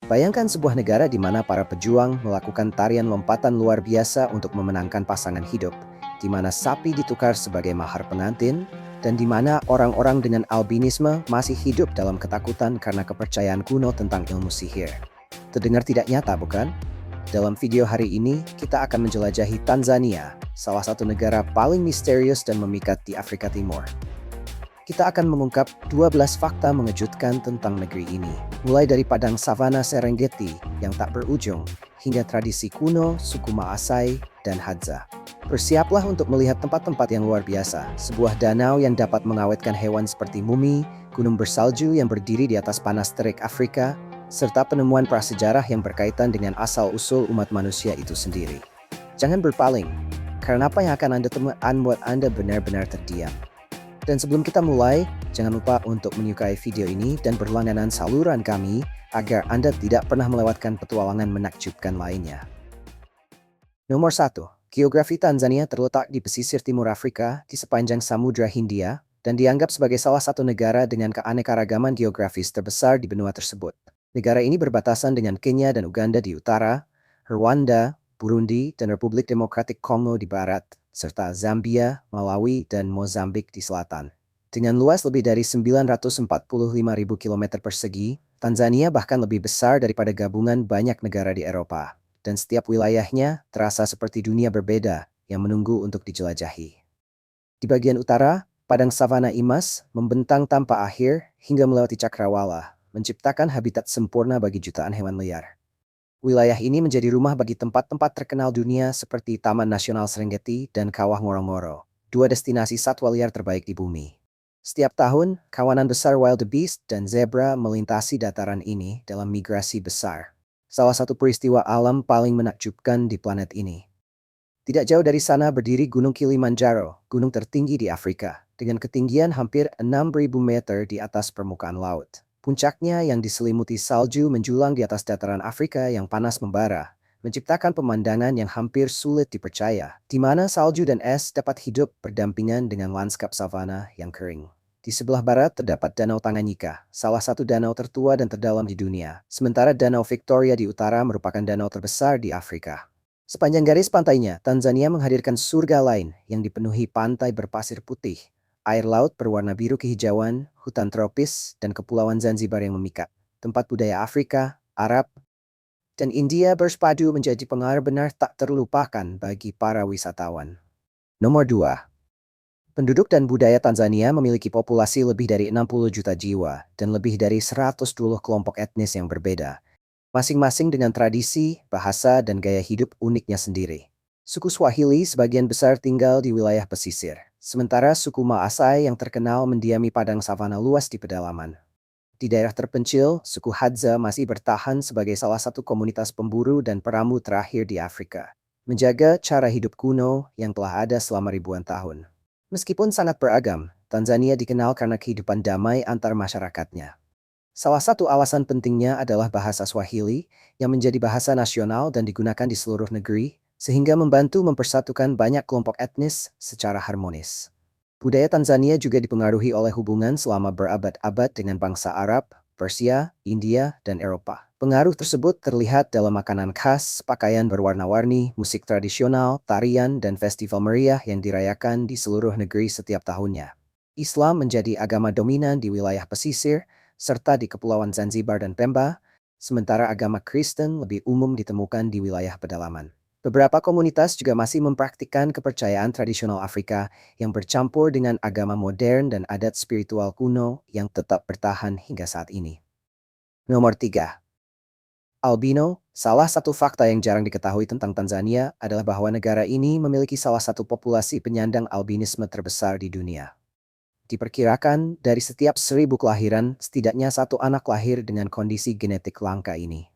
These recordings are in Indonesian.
Bayangkan sebuah negara di mana para pejuang melakukan tarian lompatan luar biasa untuk memenangkan pasangan hidup, di mana sapi ditukar sebagai mahar pengantin, dan di mana orang-orang dengan albinisme masih hidup dalam ketakutan karena kepercayaan kuno tentang ilmu sihir. Terdengar tidak nyata, bukan? Dalam video hari ini, kita akan menjelajahi Tanzania, salah satu negara paling misterius dan memikat di Afrika Timur. Kita akan mengungkap 12 fakta mengejutkan tentang negeri ini, mulai dari padang savana Serengeti yang tak berujung, hingga tradisi kuno, suku Maasai, dan Hadza. Bersiaplah untuk melihat tempat-tempat yang luar biasa, sebuah danau yang dapat mengawetkan hewan seperti mumi, gunung bersalju yang berdiri di atas panas terik Afrika, serta penemuan prasejarah yang berkaitan dengan asal-usul umat manusia itu sendiri. Jangan berpaling, karena apa yang akan Anda temukan membuat Anda benar-benar terdiam. Dan sebelum kita mulai, jangan lupa untuk menyukai video ini dan berlangganan saluran kami agar Anda tidak pernah melewatkan petualangan menakjubkan lainnya. Nomor 1. Geografi Tanzania terletak di pesisir timur Afrika di sepanjang Samudra Hindia dan dianggap sebagai salah satu negara dengan keanekaragaman geografis terbesar di benua tersebut. Negara ini berbatasan dengan Kenya dan Uganda di utara, Rwanda, Burundi, dan Republik Demokratik Kongo di barat, serta Zambia, Malawi, dan Mozambik di selatan. Dengan luas lebih dari 945.000 km persegi, Tanzania bahkan lebih besar daripada gabungan banyak negara di Eropa. Dan setiap wilayahnya terasa seperti dunia berbeda yang menunggu untuk dijelajahi. Di bagian utara, padang savana Imas membentang tanpa akhir hingga melewati Cakrawala, menciptakan habitat sempurna bagi jutaan hewan liar. Wilayah ini menjadi rumah bagi tempat-tempat terkenal dunia seperti Taman Nasional Serengeti dan Kawah Ngorongoro, dua destinasi satwa liar terbaik di bumi. Setiap tahun, kawanan besar wildebeest dan zebra melintasi dataran ini dalam migrasi besar. Salah satu peristiwa alam paling menakjubkan di planet ini. Tidak jauh dari sana berdiri Gunung Kilimanjaro, gunung tertinggi di Afrika, dengan ketinggian hampir 6.000 meter di atas permukaan laut. Puncaknya yang diselimuti salju menjulang di atas dataran Afrika yang panas membara, menciptakan pemandangan yang hampir sulit dipercaya, di mana salju dan es dapat hidup berdampingan dengan lanskap savana yang kering. Di sebelah barat terdapat Danau Tanganyika, salah satu danau tertua dan terdalam di dunia, sementara Danau Victoria di utara merupakan danau terbesar di Afrika. Sepanjang garis pantainya, Tanzania menghadirkan surga lain yang dipenuhi pantai berpasir putih, air laut berwarna biru kehijauan, hutan tropis, dan kepulauan Zanzibar yang memikat. Tempat budaya Afrika, Arab, dan India bersepadu menjadi pengaruh benar tak terlupakan bagi para wisatawan. Nomor 2. Penduduk dan budaya Tanzania memiliki populasi lebih dari 60 juta jiwa dan lebih dari 110 kelompok etnis yang berbeda, masing-masing dengan tradisi, bahasa, dan gaya hidup uniknya sendiri. Suku Swahili sebagian besar tinggal di wilayah pesisir, sementara suku Maasai yang terkenal mendiami padang savana luas di pedalaman. Di daerah terpencil, suku Hadza masih bertahan sebagai salah satu komunitas pemburu dan peramu terakhir di Afrika, menjaga cara hidup kuno yang telah ada selama ribuan tahun. Meskipun sangat beragam, Tanzania dikenal karena kehidupan damai antar masyarakatnya. Salah satu alasan pentingnya adalah bahasa Swahili yang menjadi bahasa nasional dan digunakan di seluruh negeri, sehingga membantu mempersatukan banyak kelompok etnis secara harmonis. Budaya Tanzania juga dipengaruhi oleh hubungan selama berabad-abad dengan bangsa Arab, Persia, India, dan Eropa. Pengaruh tersebut terlihat dalam makanan khas, pakaian berwarna-warni, musik tradisional, tarian, dan festival meriah yang dirayakan di seluruh negeri setiap tahunnya. Islam menjadi agama dominan di wilayah pesisir, serta di Kepulauan Zanzibar dan Pemba, sementara agama Kristen lebih umum ditemukan di wilayah pedalaman. Beberapa komunitas juga masih mempraktikkan kepercayaan tradisional Afrika yang bercampur dengan agama modern dan adat spiritual kuno yang tetap bertahan hingga saat ini. Nomor 3. Albino, salah satu fakta yang jarang diketahui tentang Tanzania adalah bahwa negara ini memiliki salah satu populasi penyandang albinisme terbesar di dunia. Diperkirakan dari setiap 1.000 kelahiran, setidaknya satu anak lahir dengan kondisi genetik langka ini.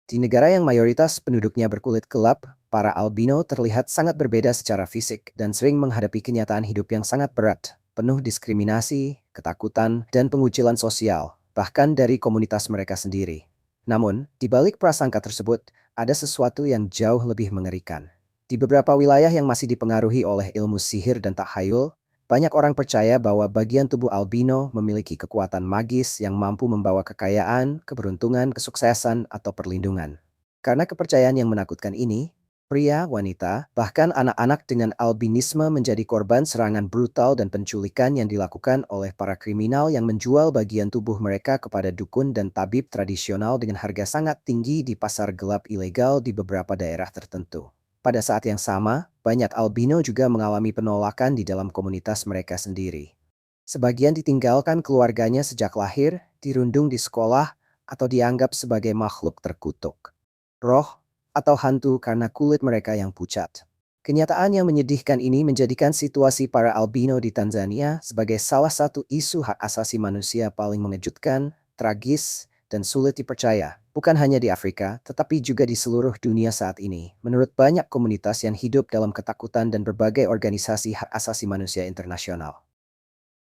Di negara yang mayoritas penduduknya berkulit gelap, para albino terlihat sangat berbeda secara fisik dan sering menghadapi kenyataan hidup yang sangat berat, penuh diskriminasi, ketakutan, dan pengucilan sosial, bahkan dari komunitas mereka sendiri. Namun, di balik prasangka tersebut, ada sesuatu yang jauh lebih mengerikan. Di beberapa wilayah yang masih dipengaruhi oleh ilmu sihir dan takhayul, Banyak orang percaya bahwa bagian tubuh albino memiliki kekuatan magis yang mampu membawa kekayaan, keberuntungan, kesuksesan, atau perlindungan. Karena kepercayaan yang menakutkan ini, pria, wanita, bahkan anak-anak dengan albinisme menjadi korban serangan brutal dan penculikan yang dilakukan oleh para kriminal yang menjual bagian tubuh mereka kepada dukun dan tabib tradisional dengan harga sangat tinggi di pasar gelap ilegal di beberapa daerah tertentu. Pada saat yang sama, banyak albino juga mengalami penolakan di dalam komunitas mereka sendiri. Sebagian ditinggalkan keluarganya sejak lahir, dirundung di sekolah, atau dianggap sebagai makhluk terkutuk, roh, atau hantu karena kulit mereka yang pucat. Kenyataan yang menyedihkan ini menjadikan situasi para albino di Tanzania sebagai salah satu isu hak asasi manusia paling mengejutkan, tragis, dan sulit dipercaya, bukan hanya di Afrika, tetapi juga di seluruh dunia saat ini, menurut banyak komunitas yang hidup dalam ketakutan dan berbagai organisasi hak asasi manusia internasional.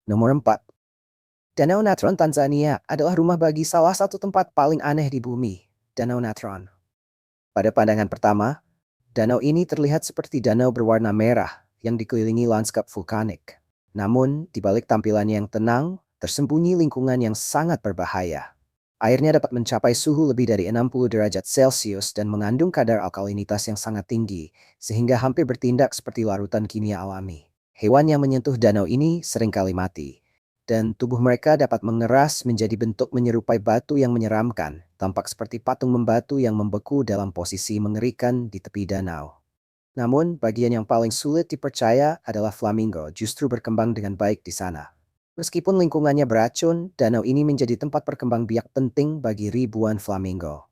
Nomor 4. Danau Natron, Tanzania, adalah rumah bagi salah satu tempat paling aneh di bumi, Danau Natron. Pada pandangan pertama, danau ini terlihat seperti danau berwarna merah yang dikelilingi lanskap vulkanik. Namun, di balik tampilannya yang tenang, tersembunyi lingkungan yang sangat berbahaya. Airnya dapat mencapai suhu lebih dari 60 derajat Celcius dan mengandung kadar alkalinitas yang sangat tinggi, sehingga hampir bertindak seperti larutan kimia alami. Hewan yang menyentuh danau ini seringkali mati, dan tubuh mereka dapat mengeras menjadi bentuk menyerupai batu yang menyeramkan, tampak seperti patung membatu yang membeku dalam posisi mengerikan di tepi danau. Namun, bagian yang paling sulit dipercaya adalah flamingo justru berkembang dengan baik di sana. Meskipun lingkungannya beracun, danau ini menjadi tempat perkembangbiak penting bagi ribuan flamingo.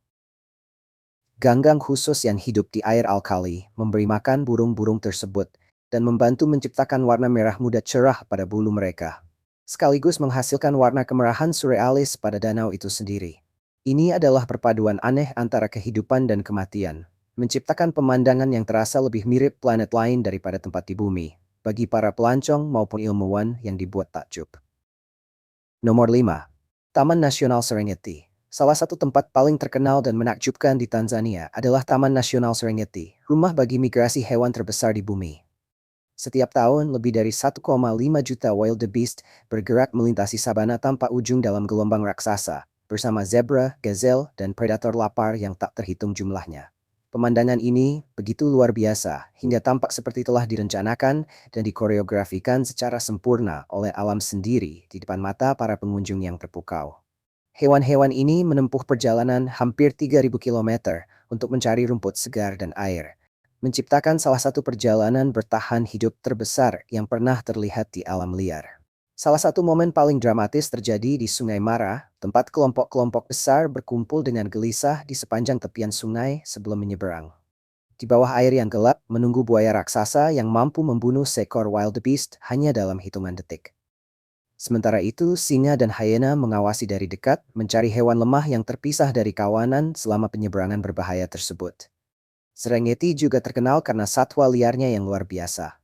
Ganggang khusus yang hidup di air alkali memberi makan burung-burung tersebut dan membantu menciptakan warna merah muda cerah pada bulu mereka, sekaligus menghasilkan warna kemerahan surrealis pada danau itu sendiri. Ini adalah perpaduan aneh antara kehidupan dan kematian, menciptakan pemandangan yang terasa lebih mirip planet lain daripada tempat di bumi, bagi para pelancong maupun ilmuwan yang dibuat takjub. Nomor 5. Taman Nasional Serengeti. Salah satu tempat paling terkenal dan menakjubkan di Tanzania adalah Taman Nasional Serengeti, rumah bagi migrasi hewan terbesar di bumi. Setiap tahun, lebih dari 1,5 juta wildebeest bergerak melintasi sabana tanpa ujung dalam gelombang raksasa, bersama zebra, gazelle, dan predator lapar yang tak terhitung jumlahnya. Pemandangan ini begitu luar biasa hingga tampak seperti telah direncanakan dan dikoreografikan secara sempurna oleh alam sendiri di depan mata para pengunjung yang terpukau. Hewan-hewan ini menempuh perjalanan hampir 3.000 kilometer untuk mencari rumput segar dan air, menciptakan salah satu perjalanan bertahan hidup terbesar yang pernah terlihat di alam liar. Salah satu momen paling dramatis terjadi di Sungai Mara, tempat kelompok-kelompok besar berkumpul dengan gelisah di sepanjang tepian sungai sebelum menyeberang. Di bawah air yang gelap, menunggu buaya raksasa yang mampu membunuh seekor wildebeest hanya dalam hitungan detik. Sementara itu, singa dan hyena mengawasi dari dekat, mencari hewan lemah yang terpisah dari kawanan selama penyeberangan berbahaya tersebut. Serengeti juga terkenal karena satwa liarnya yang luar biasa.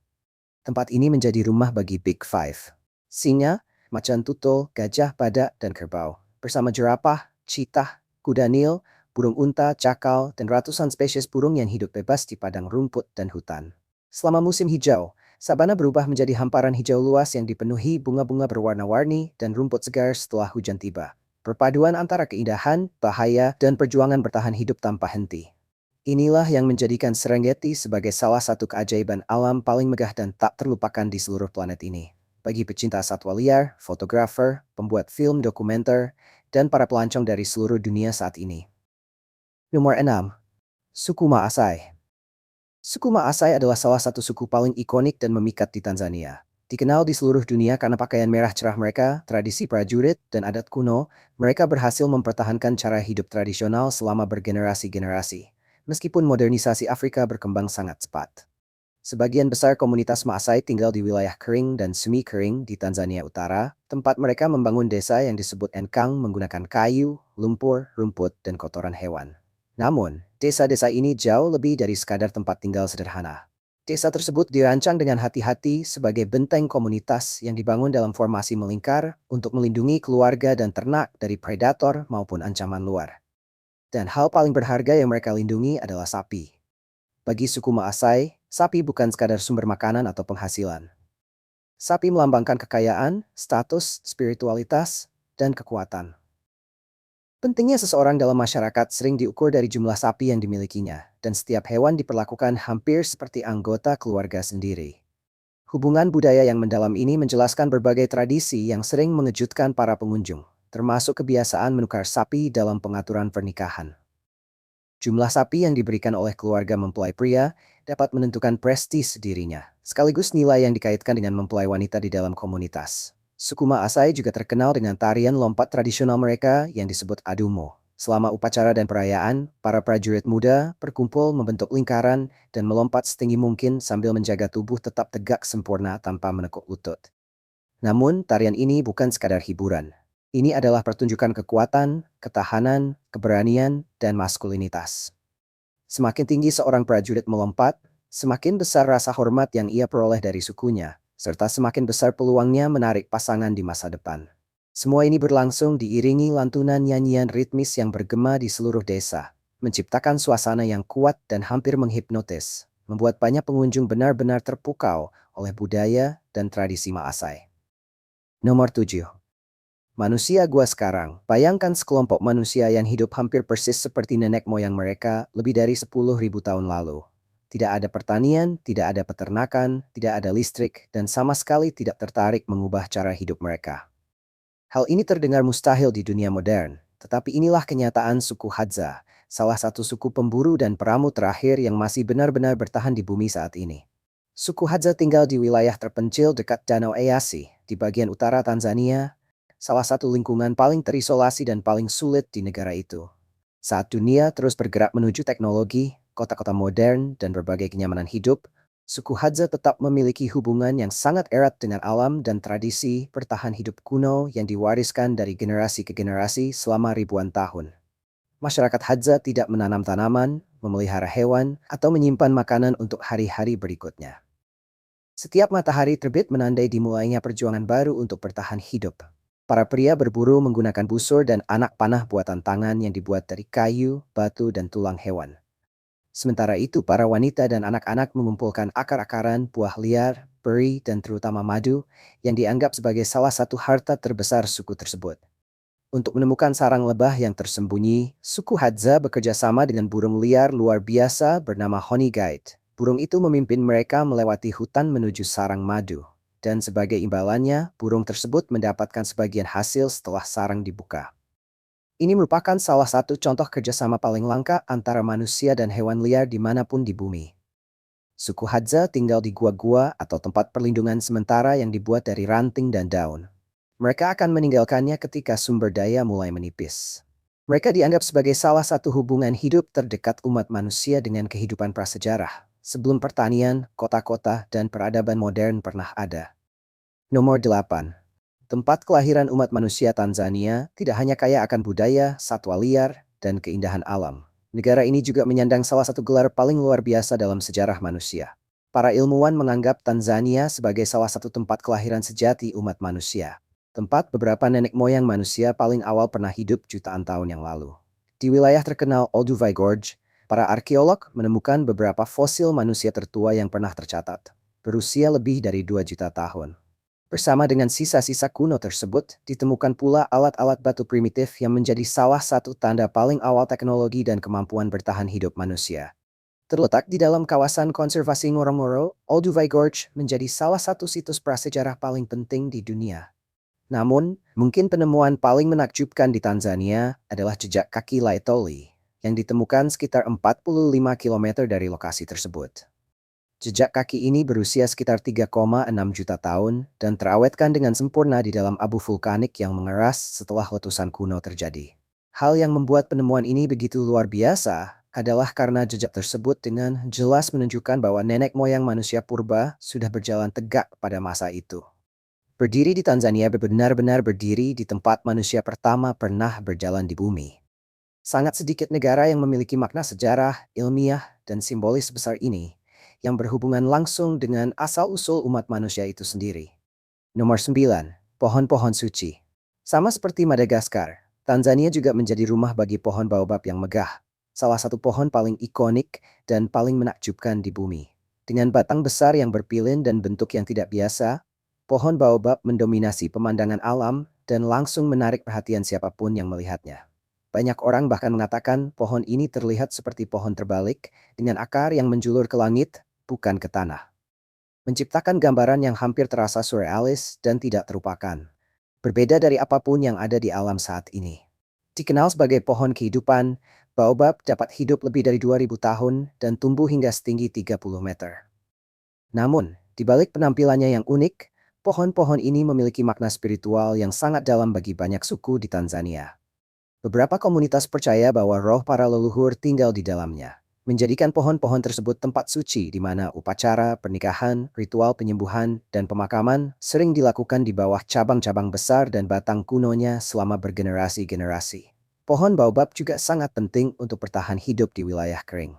Tempat ini menjadi rumah bagi Big Five: singa, macan tutul, gajah, badak, dan kerbau, bersama jerapah, cheetah, kuda Nil, burung unta, cakal, dan ratusan spesies burung yang hidup bebas di padang rumput dan hutan. Selama musim hijau, sabana berubah menjadi hamparan hijau luas yang dipenuhi bunga-bunga berwarna-warni dan rumput segar setelah hujan tiba. Perpaduan antara keindahan, bahaya, dan perjuangan bertahan hidup tanpa henti. Inilah yang menjadikan Serengeti sebagai salah satu keajaiban alam paling megah dan tak terlupakan di seluruh planet ini. Bagi pecinta satwa liar, fotografer, pembuat film dokumenter, dan para pelancong dari seluruh dunia saat ini. Nomor 6. Suku Maasai. Suku Maasai adalah salah satu suku paling ikonik dan memikat di Tanzania. Dikenal di seluruh dunia karena pakaian merah cerah mereka, tradisi prajurit, dan adat kuno, mereka berhasil mempertahankan cara hidup tradisional selama bergenerasi-generasi. Meskipun modernisasi Afrika berkembang sangat cepat. Sebagian besar komunitas Maasai tinggal di wilayah kering dan semi-kering di Tanzania Utara, tempat mereka membangun desa yang disebut enkang menggunakan kayu, lumpur, rumput, dan kotoran hewan. Namun, desa-desa ini jauh lebih dari sekadar tempat tinggal sederhana. Desa tersebut dirancang dengan hati-hati sebagai benteng komunitas yang dibangun dalam formasi melingkar untuk melindungi keluarga dan ternak dari predator maupun ancaman luar. Dan hal paling berharga yang mereka lindungi adalah sapi. Bagi suku Maasai, sapi bukan sekadar sumber makanan atau penghasilan. Sapi melambangkan kekayaan, status, spiritualitas, dan kekuatan. Pentingnya seseorang dalam masyarakat sering diukur dari jumlah sapi yang dimilikinya, dan setiap hewan diperlakukan hampir seperti anggota keluarga sendiri. Hubungan budaya yang mendalam ini menjelaskan berbagai tradisi yang sering mengejutkan para pengunjung, termasuk kebiasaan menukar sapi dalam pengaturan pernikahan. Jumlah sapi yang diberikan oleh keluarga mempelai pria dapat menentukan prestis dirinya, sekaligus nilai yang dikaitkan dengan mempelai wanita di dalam komunitas. Suku Maasai juga terkenal dengan tarian lompat tradisional mereka yang disebut adumo. Selama upacara dan perayaan, para prajurit muda berkumpul membentuk lingkaran dan melompat setinggi mungkin sambil menjaga tubuh tetap tegak sempurna tanpa menekuk lutut. Namun, tarian ini bukan sekadar hiburan. Ini adalah pertunjukan kekuatan, ketahanan, keberanian, dan maskulinitas. Semakin tinggi seorang prajurit melompat, semakin besar rasa hormat yang ia peroleh dari sukunya, serta semakin besar peluangnya menarik pasangan di masa depan. Semua ini berlangsung diiringi lantunan nyanyian ritmis yang bergema di seluruh desa, menciptakan suasana yang kuat dan hampir menghipnotis, membuat banyak pengunjung benar-benar terpukau oleh budaya dan tradisi Maasai. Nomor 7. Manusia gua sekarang. Bayangkan sekelompok manusia yang hidup hampir persis seperti nenek moyang mereka lebih dari 10.000 tahun lalu. Tidak ada pertanian, tidak ada peternakan, tidak ada listrik, dan sama sekali tidak tertarik mengubah cara hidup mereka. Hal ini terdengar mustahil di dunia modern, tetapi inilah kenyataan suku Hadza, salah satu suku pemburu dan peramu terakhir yang masih benar-benar bertahan di bumi saat ini. Suku Hadza tinggal di wilayah terpencil dekat Danau Eyasi, di bagian utara Tanzania, salah satu lingkungan paling terisolasi dan paling sulit di negara itu. Saat dunia terus bergerak menuju teknologi, kota-kota modern, dan berbagai kenyamanan hidup, suku Hadza tetap memiliki hubungan yang sangat erat dengan alam dan tradisi bertahan hidup kuno yang diwariskan dari generasi ke generasi selama ribuan tahun. Masyarakat Hadza tidak menanam tanaman, memelihara hewan, atau menyimpan makanan untuk hari-hari berikutnya. Setiap matahari terbit menandai dimulainya perjuangan baru untuk bertahan hidup. Para pria berburu menggunakan busur dan anak panah buatan tangan yang dibuat dari kayu, batu, dan tulang hewan. Sementara itu, para wanita dan anak-anak mengumpulkan akar-akaran, buah liar, peri, dan terutama madu yang dianggap sebagai salah satu harta terbesar suku tersebut. Untuk menemukan sarang lebah yang tersembunyi, suku Hadza bekerja sama dengan burung liar luar biasa bernama Honey Guide. Burung itu memimpin mereka melewati hutan menuju sarang madu. Dan sebagai imbalannya, burung tersebut mendapatkan sebagian hasil setelah sarang dibuka. Ini merupakan salah satu contoh kerjasama paling langka antara manusia dan hewan liar dimanapun di bumi. Suku Hadza tinggal di gua-gua atau tempat perlindungan sementara yang dibuat dari ranting dan daun. Mereka akan meninggalkannya ketika sumber daya mulai menipis. Mereka dianggap sebagai salah satu hubungan hidup terdekat umat manusia dengan kehidupan prasejarah, sebelum pertanian, kota-kota, dan peradaban modern pernah ada. Nomor 8. Tempat kelahiran umat manusia Tanzania tidak hanya kaya akan budaya, satwa liar, dan keindahan alam. Negara ini juga menyandang salah satu gelar paling luar biasa dalam sejarah manusia. Para ilmuwan menganggap Tanzania sebagai salah satu tempat kelahiran sejati umat manusia. Tempat beberapa nenek moyang manusia paling awal pernah hidup jutaan tahun yang lalu. Di wilayah terkenal Olduvai Gorge, para arkeolog menemukan beberapa fosil manusia tertua yang pernah tercatat, berusia lebih dari 2 juta tahun. Bersama dengan sisa-sisa kuno tersebut, ditemukan pula alat-alat batu primitif yang menjadi salah satu tanda paling awal teknologi dan kemampuan bertahan hidup manusia. Terletak di dalam kawasan konservasi Ngorongoro, Olduvai Gorge menjadi salah satu situs prasejarah paling penting di dunia. Namun, mungkin penemuan paling menakjubkan di Tanzania adalah jejak kaki Laetoli, yang ditemukan sekitar 45 km dari lokasi tersebut. Jejak kaki ini berusia sekitar 3,6 juta tahun dan terawetkan dengan sempurna di dalam abu vulkanik yang mengeras setelah letusan kuno terjadi. Hal yang membuat penemuan ini begitu luar biasa adalah karena jejak tersebut dengan jelas menunjukkan bahwa nenek moyang manusia purba sudah berjalan tegak pada masa itu. Berdiri di Tanzania benar-benar berdiri di tempat manusia pertama pernah berjalan di bumi. Sangat sedikit negara yang memiliki makna sejarah, ilmiah, dan simbolis sebesar ini, yang berhubungan langsung dengan asal-usul umat manusia itu sendiri. Nomor 9. Pohon-pohon suci. Sama seperti Madagaskar, Tanzania juga menjadi rumah bagi pohon baobab yang megah, salah satu pohon paling ikonik dan paling menakjubkan di bumi. Dengan batang besar yang berpilin dan bentuk yang tidak biasa, Pohon baobab mendominasi pemandangan alam dan langsung menarik perhatian siapapun yang melihatnya. Banyak orang bahkan mengatakan pohon ini terlihat seperti pohon terbalik dengan akar yang menjulur ke langit, bukan ke tanah. Menciptakan gambaran yang hampir terasa surrealis dan tidak terlupakan. Berbeda dari apapun yang ada di alam saat ini. Dikenal sebagai pohon kehidupan, baobab dapat hidup lebih dari 2000 tahun dan tumbuh hingga setinggi 30 meter. Namun, di balik penampilannya yang unik, pohon-pohon ini memiliki makna spiritual yang sangat dalam bagi banyak suku di Tanzania. Beberapa komunitas percaya bahwa roh para leluhur tinggal di dalamnya, menjadikan pohon-pohon tersebut tempat suci di mana upacara, pernikahan, ritual penyembuhan, dan pemakaman sering dilakukan di bawah cabang-cabang besar dan batang kunonya selama bergenerasi-generasi. Pohon baobab juga sangat penting untuk bertahan hidup di wilayah kering.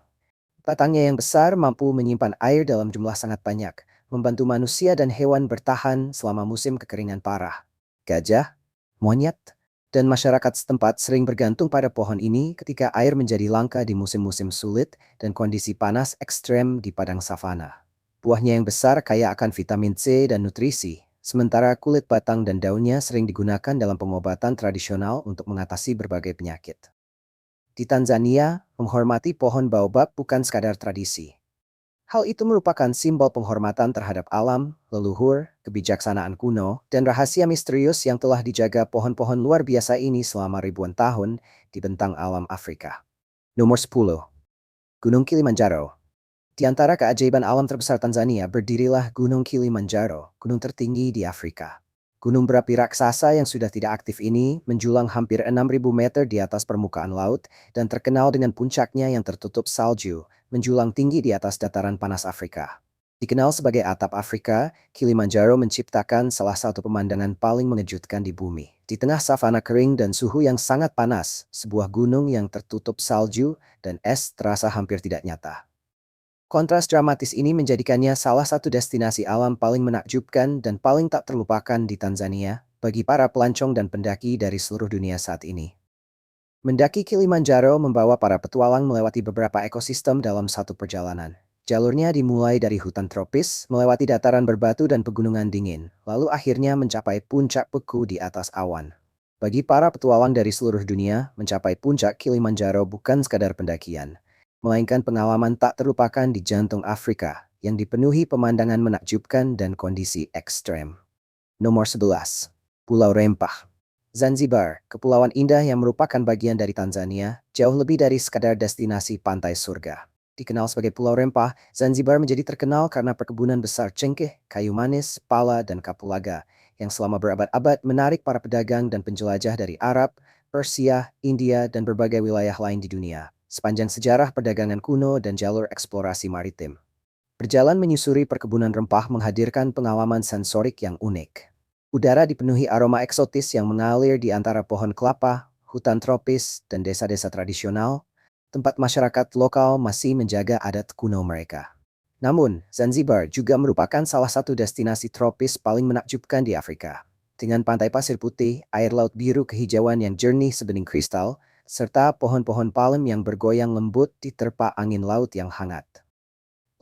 Batangnya yang besar mampu menyimpan air dalam jumlah sangat banyak, membantu manusia dan hewan bertahan selama musim kekeringan parah. Gajah, monyet, dan masyarakat setempat sering bergantung pada pohon ini ketika air menjadi langka di musim-musim sulit dan kondisi panas ekstrem di padang savana. Buahnya yang besar kaya akan vitamin C dan nutrisi, sementara kulit batang dan daunnya sering digunakan dalam pengobatan tradisional untuk mengatasi berbagai penyakit. Di Tanzania, menghormati pohon baobab bukan sekadar tradisi. Hal itu merupakan simbol penghormatan terhadap alam, leluhur, kebijaksanaan kuno, dan rahasia misterius yang telah dijaga pohon-pohon luar biasa ini selama ribuan tahun di bentang alam Afrika. Nomor 10. Gunung Kilimanjaro. Di antara keajaiban alam terbesar Tanzania berdirilah Gunung Kilimanjaro, gunung tertinggi di Afrika. Gunung berapi raksasa yang sudah tidak aktif ini menjulang hampir 6.000 meter di atas permukaan laut dan terkenal dengan puncaknya yang tertutup salju, menjulang tinggi di atas dataran panas Afrika. Dikenal sebagai atap Afrika, Kilimanjaro menciptakan salah satu pemandangan paling mengejutkan di bumi. Di tengah savana kering dan suhu yang sangat panas, sebuah gunung yang tertutup salju dan es terasa hampir tidak nyata. Kontras dramatis ini menjadikannya salah satu destinasi alam paling menakjubkan dan paling tak terlupakan di Tanzania bagi para pelancong dan pendaki dari seluruh dunia saat ini. Mendaki Kilimanjaro membawa para petualang melewati beberapa ekosistem dalam satu perjalanan. Jalurnya dimulai dari hutan tropis, melewati dataran berbatu dan pegunungan dingin, lalu akhirnya mencapai puncak beku di atas awan. Bagi para petualang dari seluruh dunia, mencapai puncak Kilimanjaro bukan sekadar pendakian, melainkan pengalaman tak terlupakan di jantung Afrika yang dipenuhi pemandangan menakjubkan dan kondisi ekstrem. Nomor 11. Pulau Rempah. Zanzibar, kepulauan indah yang merupakan bagian dari Tanzania, jauh lebih dari sekadar destinasi pantai surga. Dikenal sebagai Pulau Rempah, Zanzibar menjadi terkenal karena perkebunan besar cengkeh, kayu manis, pala, dan kapulaga yang selama berabad-abad menarik para pedagang dan penjelajah dari Arab, Persia, India, dan berbagai wilayah lain di dunia. Sepanjang sejarah perdagangan kuno dan jalur eksplorasi maritim. Berjalan menyusuri perkebunan rempah menghadirkan pengalaman sensorik yang unik. Udara dipenuhi aroma eksotis yang mengalir di antara pohon kelapa, hutan tropis, dan desa-desa tradisional, tempat masyarakat lokal masih menjaga adat kuno mereka. Namun, Zanzibar juga merupakan salah satu destinasi tropis paling menakjubkan di Afrika. Dengan pantai pasir putih, air laut biru kehijauan yang jernih sebening kristal, serta pohon-pohon palem yang bergoyang lembut diterpa angin laut yang hangat.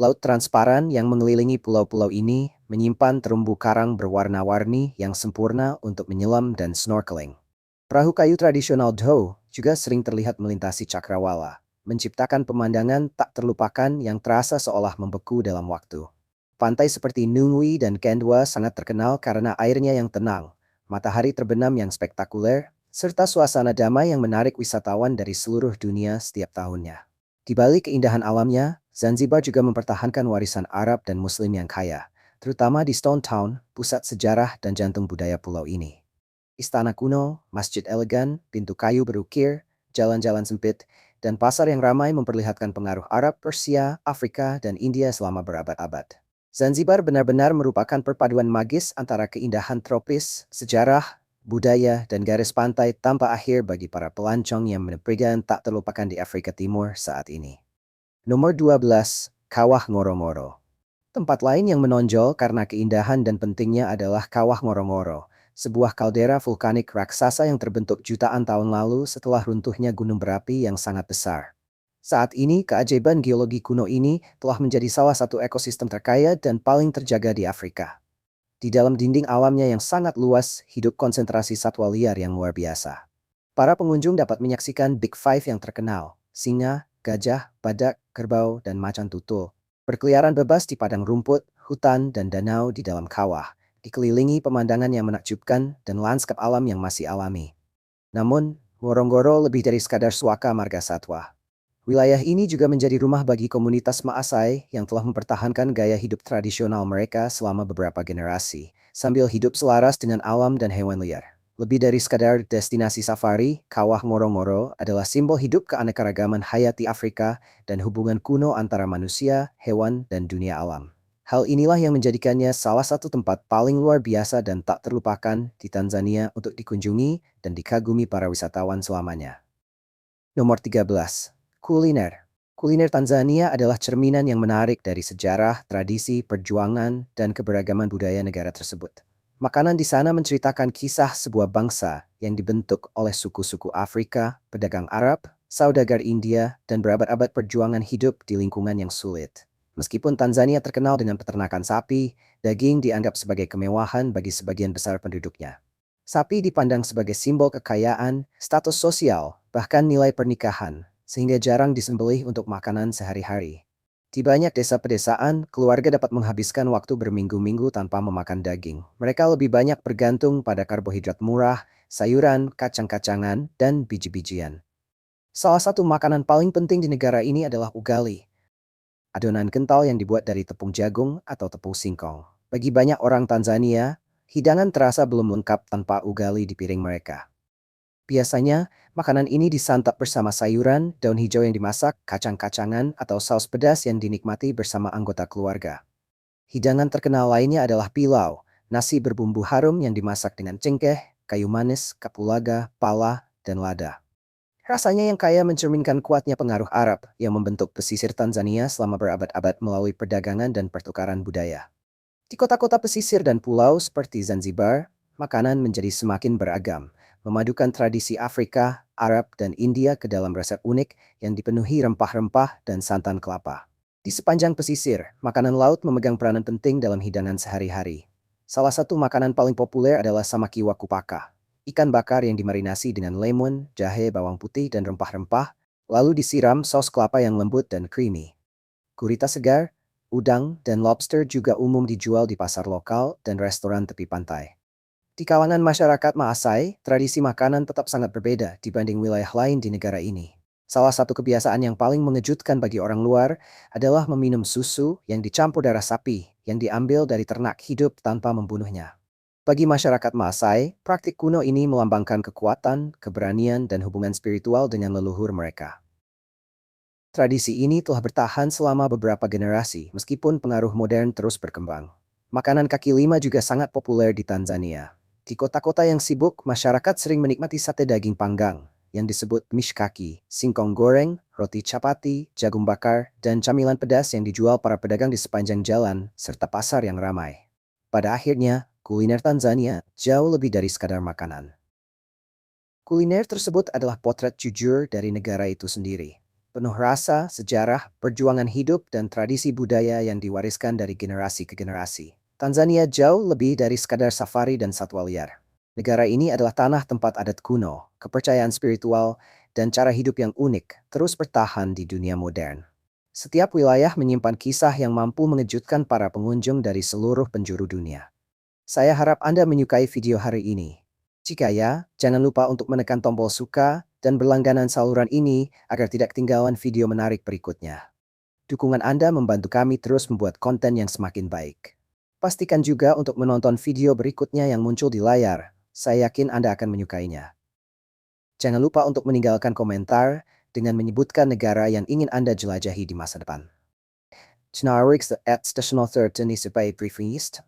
Laut transparan yang mengelilingi pulau-pulau ini menyimpan terumbu karang berwarna-warni yang sempurna untuk menyelam dan snorkeling. Perahu kayu tradisional Dhow juga sering terlihat melintasi cakrawala, menciptakan pemandangan tak terlupakan yang terasa seolah membeku dalam waktu. Pantai seperti Nungwi dan Kendwa sangat terkenal karena airnya yang tenang, matahari terbenam yang spektakuler, serta suasana damai yang menarik wisatawan dari seluruh dunia setiap tahunnya. Di balik keindahan alamnya, Zanzibar juga mempertahankan warisan Arab dan Muslim yang kaya, terutama di Stone Town, pusat sejarah dan jantung budaya pulau ini. Istana kuno, masjid elegan, pintu kayu berukir, jalan-jalan sempit, dan pasar yang ramai memperlihatkan pengaruh Arab, Persia, Afrika, dan India selama berabad-abad. Zanzibar benar-benar merupakan perpaduan magis antara keindahan tropis, sejarah, budaya, dan garis pantai tanpa akhir bagi para pelancong yang meneprigan tak terlupakan di Afrika Timur saat ini. Nomor 12, Kawah Ngorongoro. Tempat lain yang menonjol karena keindahan dan pentingnya adalah Kawah Ngorongoro, sebuah kaldera vulkanik raksasa yang terbentuk jutaan tahun lalu setelah runtuhnya gunung berapi yang sangat besar. Saat ini, keajaiban geologi kuno ini telah menjadi salah satu ekosistem terkaya dan paling terjaga di Afrika. Di dalam dinding alamnya yang sangat luas, hidup konsentrasi satwa liar yang luar biasa. Para pengunjung dapat menyaksikan Big Five yang terkenal, singa, gajah, badak, kerbau, dan macan tutul. Berkeliaran bebas di padang rumput, hutan, dan danau di dalam kawah, dikelilingi pemandangan yang menakjubkan dan lanskap alam yang masih alami. Namun, Ngorongoro lebih dari sekadar suaka marga satwa. Wilayah ini juga menjadi rumah bagi komunitas Maasai yang telah mempertahankan gaya hidup tradisional mereka selama beberapa generasi, sambil hidup selaras dengan alam dan hewan liar. Lebih dari sekadar destinasi safari, Kawah Ngorongoro adalah simbol hidup keanekaragaman hayati Afrika dan hubungan kuno antara manusia, hewan, dan dunia alam. Hal inilah yang menjadikannya salah satu tempat paling luar biasa dan tak terlupakan di Tanzania untuk dikunjungi dan dikagumi para wisatawan selamanya. Nomor 13. Kuliner. Kuliner Tanzania adalah cerminan yang menarik dari sejarah, tradisi, perjuangan, dan keberagaman budaya negara tersebut. Makanan di sana menceritakan kisah sebuah bangsa yang dibentuk oleh suku-suku Afrika, pedagang Arab, saudagar India, dan berabad-abad perjuangan hidup di lingkungan yang sulit. Meskipun Tanzania terkenal dengan peternakan sapi, daging dianggap sebagai kemewahan bagi sebagian besar penduduknya. Sapi dipandang sebagai simbol kekayaan, status sosial, bahkan nilai pernikahan, sehingga jarang disembelih untuk makanan sehari-hari. Di banyak desa pedesaan, keluarga dapat menghabiskan waktu berminggu-minggu tanpa memakan daging. Mereka lebih banyak bergantung pada karbohidrat murah, sayuran, kacang-kacangan, dan biji-bijian. Salah satu makanan paling penting di negara ini adalah ugali, adonan kental yang dibuat dari tepung jagung atau tepung singkong. Bagi banyak orang Tanzania, hidangan terasa belum lengkap tanpa ugali di piring mereka. Biasanya, makanan ini disantap bersama sayuran, daun hijau yang dimasak, kacang-kacangan, atau saus pedas yang dinikmati bersama anggota keluarga. Hidangan terkenal lainnya adalah pilau, nasi berbumbu harum yang dimasak dengan cengkeh, kayu manis, kapulaga, pala, dan lada. Rasanya yang kaya mencerminkan kuatnya pengaruh Arab yang membentuk pesisir Tanzania selama berabad-abad melalui perdagangan dan pertukaran budaya. Di kota-kota pesisir dan pulau seperti Zanzibar, makanan menjadi semakin beragam, memadukan tradisi Afrika, Arab, dan India ke dalam resep unik yang dipenuhi rempah-rempah dan santan kelapa. Di sepanjang pesisir, makanan laut memegang peranan penting dalam hidangan sehari-hari. Salah satu makanan paling populer adalah samaki wakupaka, ikan bakar yang dimarinasi dengan lemon, jahe, bawang putih, dan rempah-rempah, lalu disiram saus kelapa yang lembut dan creamy. Gurita segar, udang, dan lobster juga umum dijual di pasar lokal dan restoran tepi pantai. Di kalangan masyarakat Maasai, tradisi makanan tetap sangat berbeda dibanding wilayah lain di negara ini. Salah satu kebiasaan yang paling mengejutkan bagi orang luar adalah meminum susu yang dicampur darah sapi yang diambil dari ternak hidup tanpa membunuhnya. Bagi masyarakat Maasai, praktik kuno ini melambangkan kekuatan, keberanian, dan hubungan spiritual dengan leluhur mereka. Tradisi ini telah bertahan selama beberapa generasi meskipun pengaruh modern terus berkembang. Makanan kaki lima juga sangat populer di Tanzania. Di kota-kota yang sibuk, masyarakat sering menikmati sate daging panggang yang disebut mishkaki, singkong goreng, roti chapati, jagung bakar, dan camilan pedas yang dijual para pedagang di sepanjang jalan serta pasar yang ramai. Pada akhirnya, kuliner Tanzania jauh lebih dari sekadar makanan. Kuliner tersebut adalah potret jujur dari negara itu sendiri. Penuh rasa, sejarah, perjuangan hidup, dan tradisi budaya yang diwariskan dari generasi ke generasi. Tanzania jauh lebih dari sekadar safari dan satwa liar. Negara ini adalah tanah tempat adat kuno, kepercayaan spiritual, dan cara hidup yang unik terus bertahan di dunia modern. Setiap wilayah menyimpan kisah yang mampu mengejutkan para pengunjung dari seluruh penjuru dunia. Saya harap Anda menyukai video hari ini. Jika ya, jangan lupa untuk menekan tombol suka dan berlangganan saluran ini agar tidak ketinggalan video menarik berikutnya. Dukungan Anda membantu kami terus membuat konten yang semakin baik. Pastikan juga untuk menonton video berikutnya yang muncul di layar. Saya yakin Anda akan menyukainya. Jangan lupa untuk meninggalkan komentar dengan menyebutkan negara yang ingin Anda jelajahi di masa depan. Snarwix the at stational third sebagai briefingist.